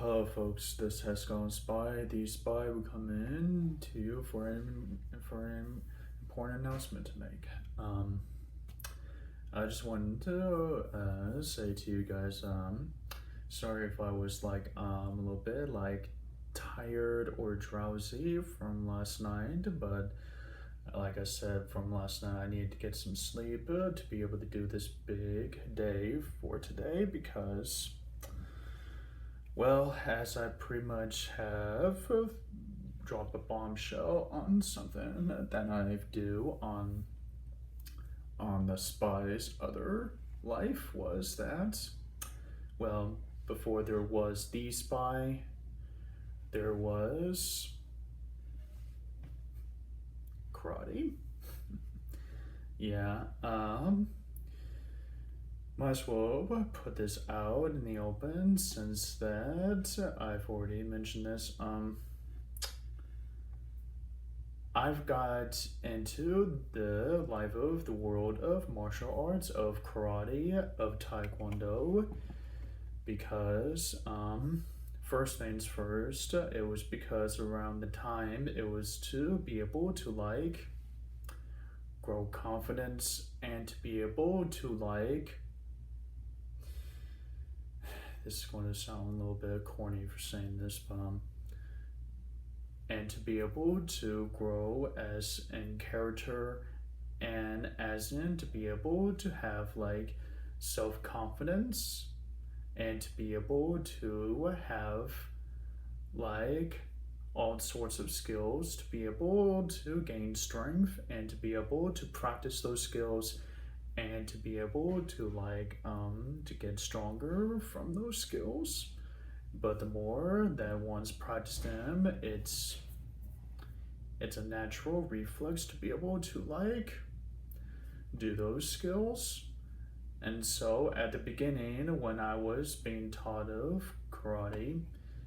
Hello folks, this is HexagonalSpy. The spy will come in to you for an important announcement to make. I just wanted to say to you guys, sorry if I was a little bit tired or drowsy from last night, but like I said, from last night I needed to get some sleep to be able to do this big day for today because, well, as I pretty much have dropped a bombshell on something that I do on the spy's other life was that, well, before there was the spy, there was karate. Yeah, might as well put this out in the open since that I've already mentioned this. I've got into the life of the world of martial arts, of karate, of taekwondo, because first things first, it was because around the time it was to be able to grow confidence and to be able to this is going to sound a little bit corny for saying this, but and to be able to grow as in character and as in to be able to have self-confidence and to be able to have all sorts of skills to be able to gain strength and to be able to practice those skills and to be able to to get stronger from those skills. But the more that one's practiced them, it's a natural reflex to be able to do those skills. And so at the beginning, when I was being taught of karate,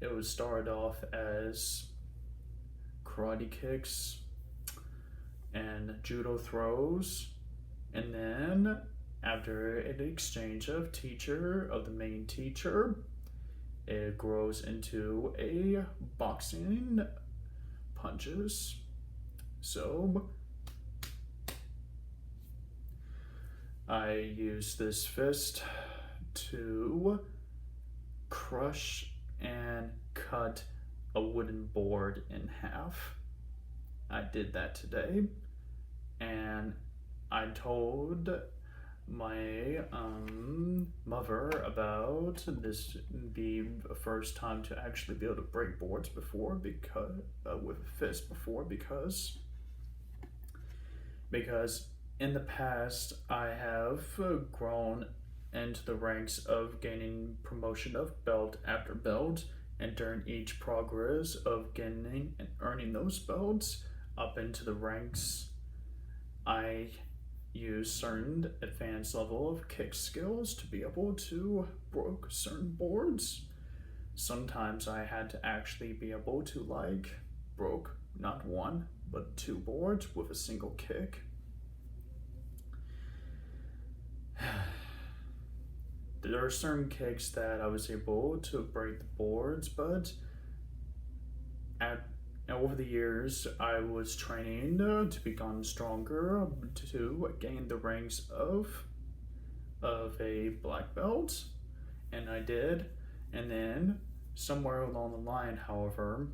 it would start off as karate kicks and judo throws, and then after an exchange of the main teacher, it grows into a boxing punches. So I use this fist to crush and cut a wooden board in half. I did that today, and I told my mother about this being the first time to actually be able to break boards before, because with a fist before, because in the past I have grown into the ranks of gaining promotion of belt after belt, and during each progress of gaining and earning those belts up into the ranks, I use certain advanced level of kick skills to be able to break certain boards. Sometimes I had to actually be able to broke not one but two boards with a single kick. There are certain kicks that I was able to break the boards, but over the years, I was training to become stronger, to gain the ranks of a black belt, and I did. And then somewhere along the line, however,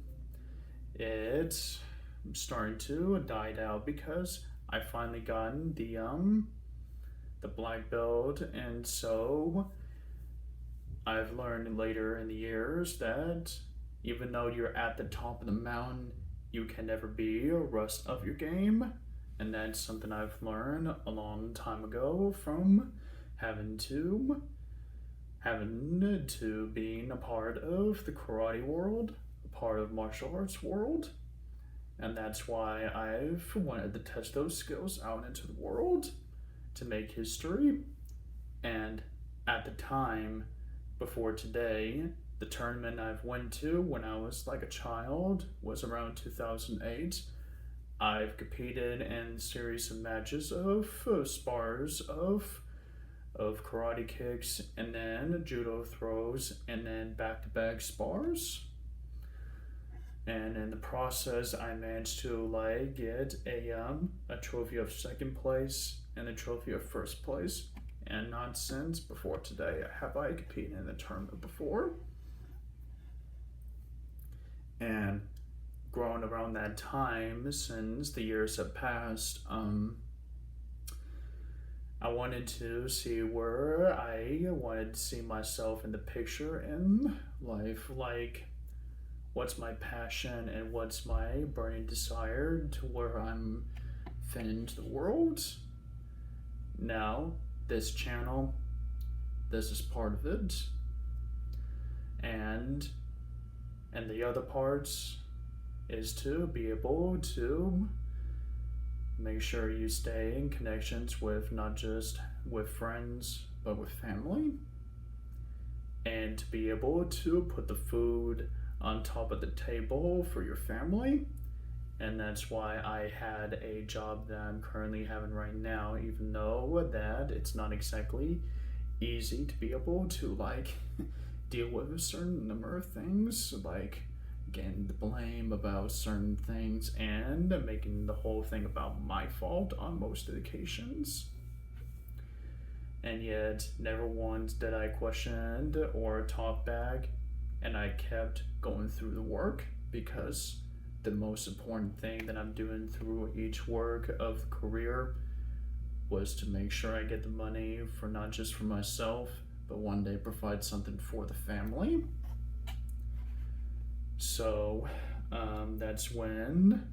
it's starting to die out because I finally gotten the black belt, and so I've learned later in the years that even though you're at the top of the mountain, you can never be a rust of your game. And that's something I've learned a long time ago from having to being a part of the karate world, a part of martial arts world. And that's why I've wanted to test those skills out into the world to make history. And at the time before today, the tournament I've went to when I was a child was around 2008. I've competed in a series of matches of spars of of karate kicks, and then judo throws, and then back-to-back spars. And in the process, I managed to like get a trophy of second place and a trophy of first place. And not since before today have I competed in a tournament before. And growing around that time, since the years have passed, I wanted to see where I wanted to see myself in the picture in life, like what's my passion and what's my burning desire to where I'm fit into the world. Now, this channel, this is part of it, and the other parts is to be able to make sure you stay in connections with not just with friends but with family, and to be able to put the food on top of the table for your family. And that's why I had a job that I'm currently having right now, even though that it's not exactly easy to be able to like deal with a certain number of things, like getting the blame about certain things and making the whole thing about my fault on most occasions. And yet never once did I question or talk back, and I kept going through the work, because the most important thing that I'm doing through each work of the career was to make sure I get the money for not just for myself, but one day provide something for the family. So that's when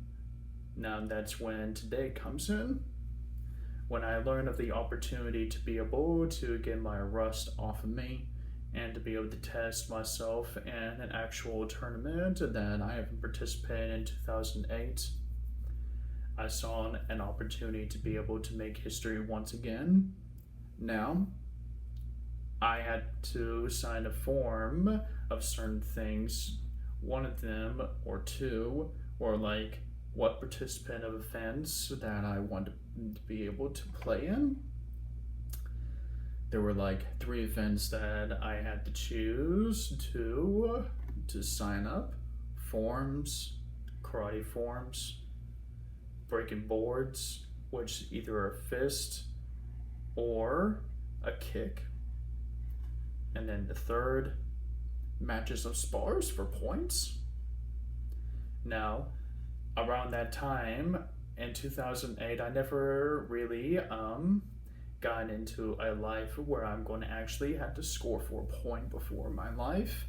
today comes in. When I learned of the opportunity to be able to get my rust off of me and to be able to test myself in an actual tournament that I haven't participated in 2008, I saw an opportunity to be able to make history once again. Now, I had to sign a form of certain things. One of them, or two, were like what participant of events that I wanted to be able to play in. There were like 3 events that I had to choose to sign up. Forms, karate forms, breaking boards, which is either a fist or a kick. And then the third, matches of spars for points. Now, around that time in 2008, I never really got into a life where I'm going to actually have to score for a point before my life.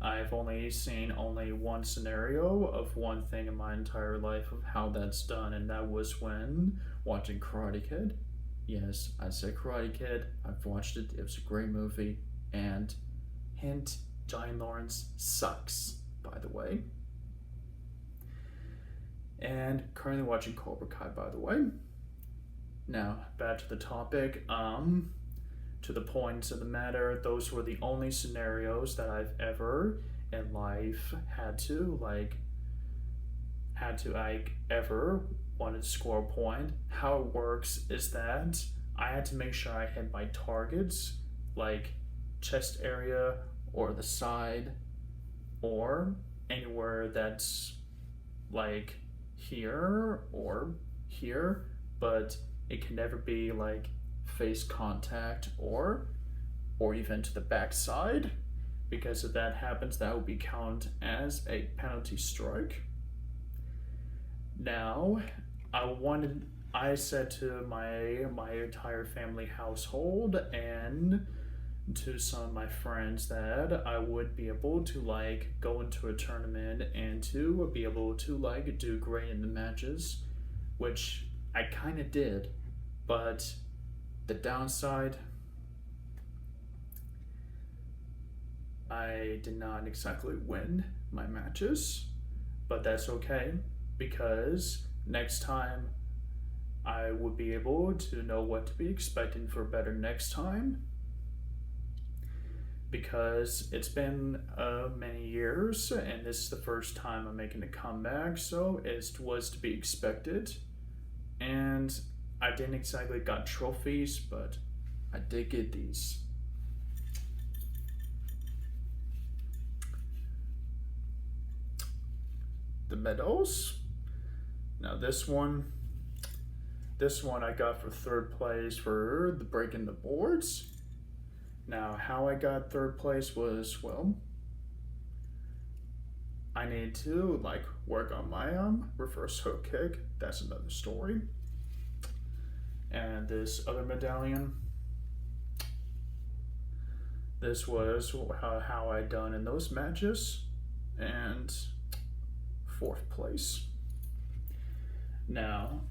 I've only seen one scenario of one thing in my entire life of how that's done, and that was when watching Karate Kid. Yes, I said Karate Kid. I've watched it. It was a great movie. And hint, Johnny Lawrence sucks, by the way. And currently watching Cobra Kai, by the way. Now, back to the topic. To the points of the matter, those were the only scenarios that I've ever in life had to ever wanted to score a point. How it works is that I had to make sure I hit my targets, like chest area or the side or anywhere that's like here or here, but it can never be like face contact or even to the back side, because if that happens, that will be counted as a penalty strike. Now, I said to my entire family household and to some of my friends that I would be able to like go into a tournament and to be able to like do great in the matches, which I kind of did, but the downside, I did not exactly win my matches, but that's okay, because next time I would be able to know what to be expecting for better next time, because it's been many years and this is the first time I'm making a comeback, so it was to be expected. And I didn't exactly got trophies, but I did get these. The medals. Now this one I got for third place for the breaking the boards. Now how I got third place was, well, I need to like work on my reverse hook kick. That's another story. And this other medallion, this was how I done in those matches, and fourth place. Now,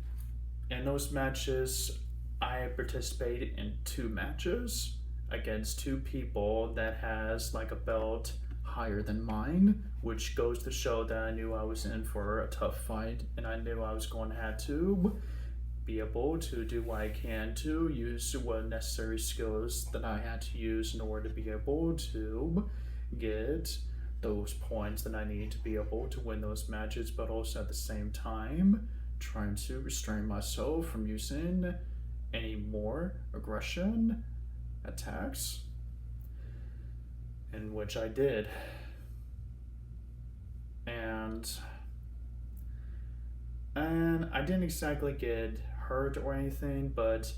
in those matches, I participated in 2 matches against 2 people that has like a belt higher than mine, which goes to show that I knew I was in for a tough fight, and I knew I was going to have to be able to do what I can to use what necessary skills that I had to use in order to be able to get those points that I need to be able to win those matches, but also at the same time trying to restrain myself from using any more aggression attacks, in which I did. And I didn't exactly get hurt or anything, but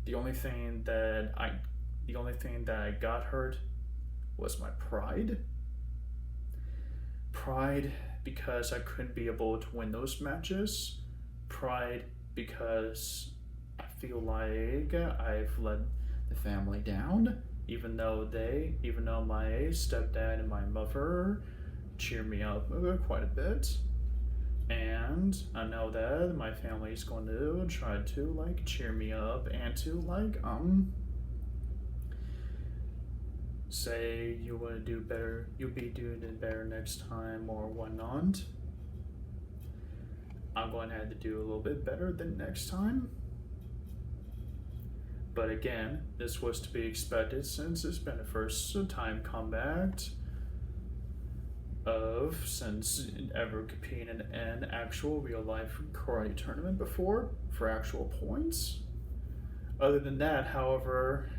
the only thing that I got hurt was my pride. Pride because I couldn't be able to win those matches. Pride because I feel like I've let the family down, even though my stepdad and my mother cheer me up quite a bit. And I know that my family is going to try to like cheer me up and to like say you want to do better, you'll be doing it better next time or whatnot. I'm going to have to do a little bit better than next time. But again, this was to be expected since it's been the first time combat since ever competing in an actual real life karate tournament before for actual points. Other than that, however,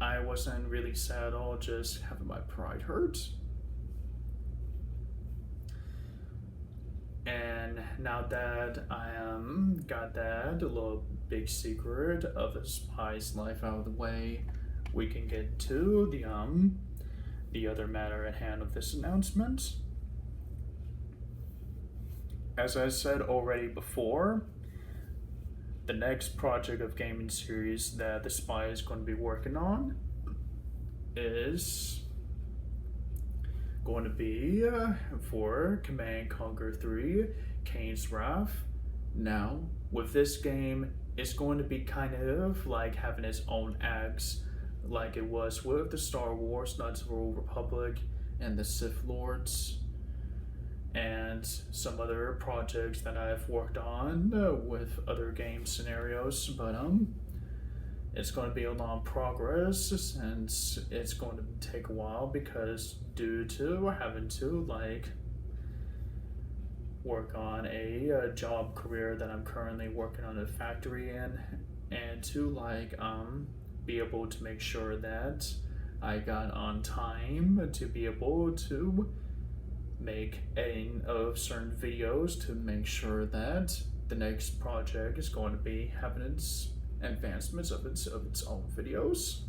I wasn't really sad at all, just having my pride hurt. And now that I got that little big secret of a spy's life out of the way, we can get to the other matter at hand of this announcement. As I said already before, the next project of gaming series that the spy is going to be working on is going to be for Command & Conquer 3, Kane's Wrath. Now, with this game, it's going to be kind of like having its own acts, like it was with the Star Wars Knights of the Old Republic and the Sith Lords, and some other projects that I've worked on with other game scenarios. But it's going to be a long progress since it's going to take a while, because due to having to like work on a job career that I'm currently working on a factory in, and to like be able to make sure that I got on time to be able to make editing of certain videos to make sure that the next project is going to be having its advancements of its own videos.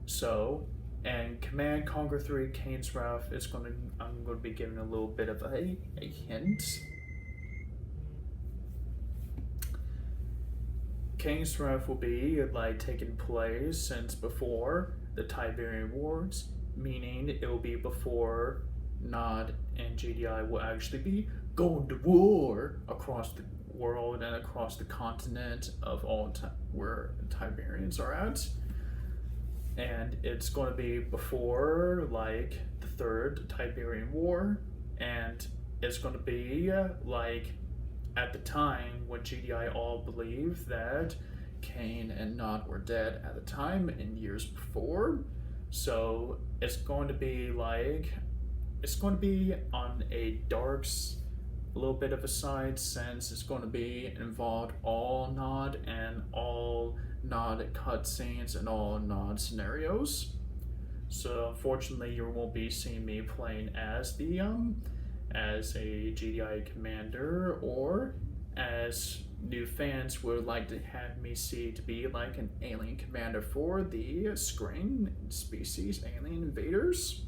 So, and Command & Conquer 3 Kane's Wrath is I'm going to be giving a little bit of a hint. Kane's Wrath will be like taking place since before the Tiberian Wars, meaning it will be before Nod and GDI will actually be going to war across the world and across the continent of all where the Tiberians are at. And it's going to be before like the Third Tiberian War, and it's going to be like at the time when GDI all believed that Kane and Nod were dead at the time in years before. So it's going to be on a dark little bit of a side since it's going to be involved all nod and all nod cutscenes and all nod scenarios. So unfortunately, you won't be seeing me playing as the as a GDI commander, or as new fans would like to have me see to be like an alien commander for the screen species alien invaders.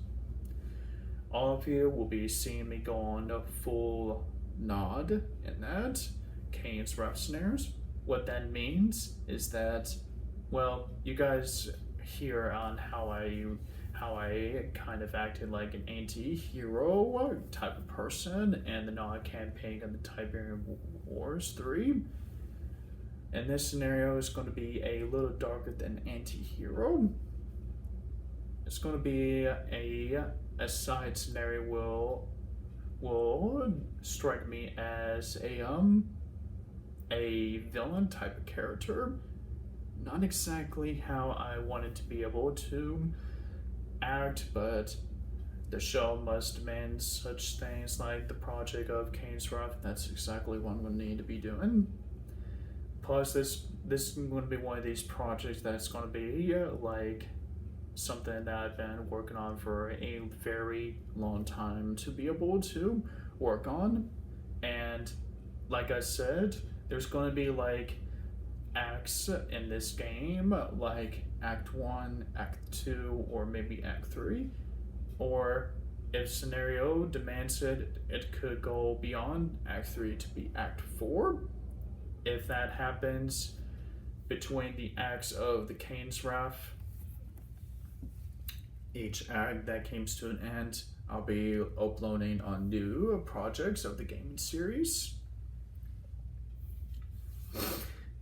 All of you will be seeing me go on the full nod in that Kane's rough snares. What that means is that, well, you guys hear on how I kind of acted like an anti-hero type of person in the nod campaign of the Tiberian Wars 3. And this scenario is going to be a little darker than anti-hero. It's going to be a side scenario will strike me as a villain type of character. Not exactly how I wanted to be able to act, but the show must demand such things like the project of Kane's Wrath. That's exactly what I'm going to need to be doing. Plus, this is going to be one of these projects that's going to be like something that I've been working on for a very long time to be able to work on. And like I said, there's going to be like acts in this game, like Act 1, Act 2, or maybe Act 3. Or if scenario demands it, it could go beyond Act 3 to be Act 4. If that happens between the acts of the Kane's Wrath, each act that comes to an end, I'll be uploading on new projects of the gaming series.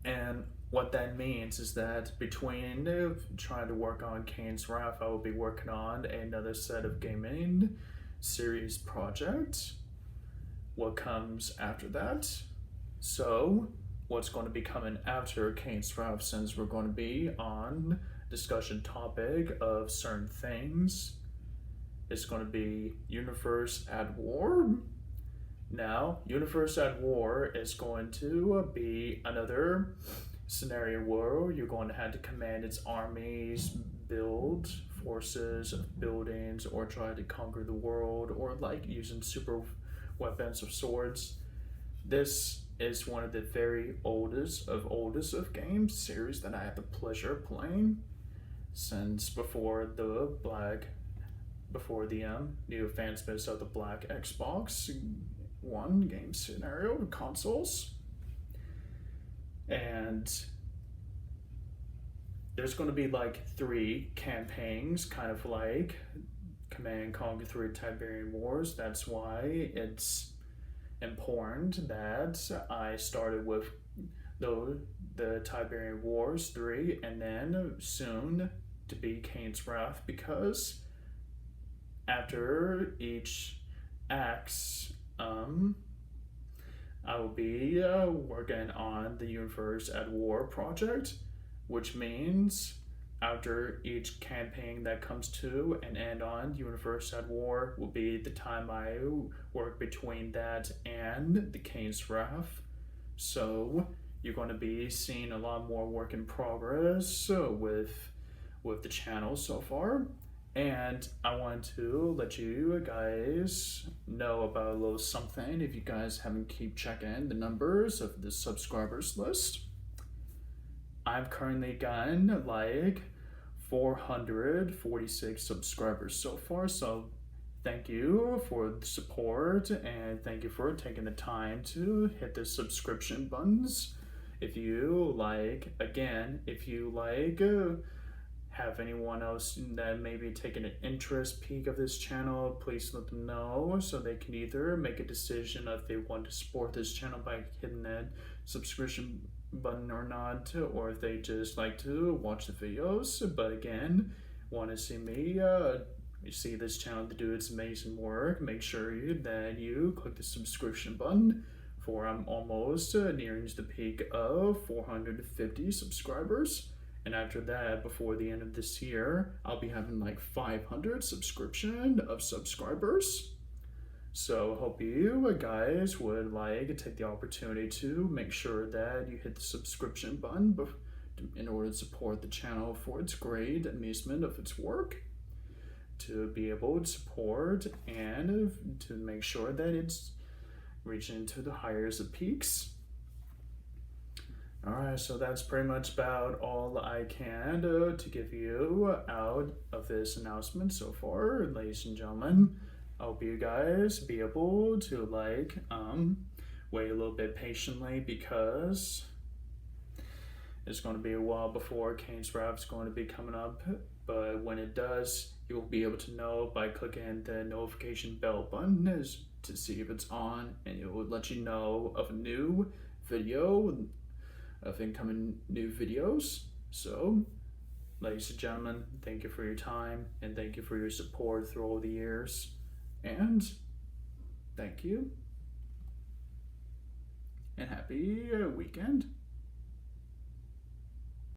And what that means is that between trying to work on Kane's Wrath, I will be working on another set of gaming series projects. What comes after that? So, what's going to be coming after Kane's Wrath, since we're going to be on discussion topic of certain things, is going to be Universe at War. Now, Universe at War is going to be another scenario where you're going to have to command its armies, build forces of buildings, or try to conquer the world, or like using super weapons or swords. This is one of the very oldest of games series that I had the pleasure of playing since before the new advancements of the Black Xbox One game scenario consoles. And there's going to be like 3 campaigns, kind of like Command & Conquer 3 Tiberian Wars. That's why it's important that I started with the Tiberian Wars 3 and then soon to be Kane's Wrath, because after each acts, I will be working on the Universe at War project, which means after each campaign that comes to an end on Universe at War will be the time I work between that and the Kane's Wrath. So you're going to be seeing a lot more work in progress with the channel so far. And I want to let you guys know about a little something if you guys haven't keep checking the numbers of the subscribers list. I've currently gotten like 446 subscribers so far, so thank you for the support and thank you for taking the time to hit the subscription buttons. If you like, have anyone else that may be taking an interest peek of this channel, please let them know so they can either make a decision if they want to support this channel by hitting that subscription button or not, or if they just like to watch the videos, but again, want to see me see this channel to do its amazing work, make sure that you click the subscription button, for I'm almost nearing the peak of 450 subscribers. And after that, before the end of this year, I'll be having like 500 subscribers. So hope you guys would like take the opportunity to make sure that you hit the subscription button in order to support the channel for its great amusement of its work, to be able to support and to make sure that it's reaching to the highest of peaks. Alright, so that's pretty much about all I can to give you out of this announcement so far, ladies and gentlemen. I hope you guys be able to wait a little bit patiently, because it's going to be a while before Kane's Wrap is going to be coming up, but when it does, you'll be able to know by clicking the notification bell button to see if it's on, and it will let you know of a new video, of incoming new videos. So, ladies and gentlemen, thank you for your time, and thank you for your support through all the years, and thank you, and happy weekend.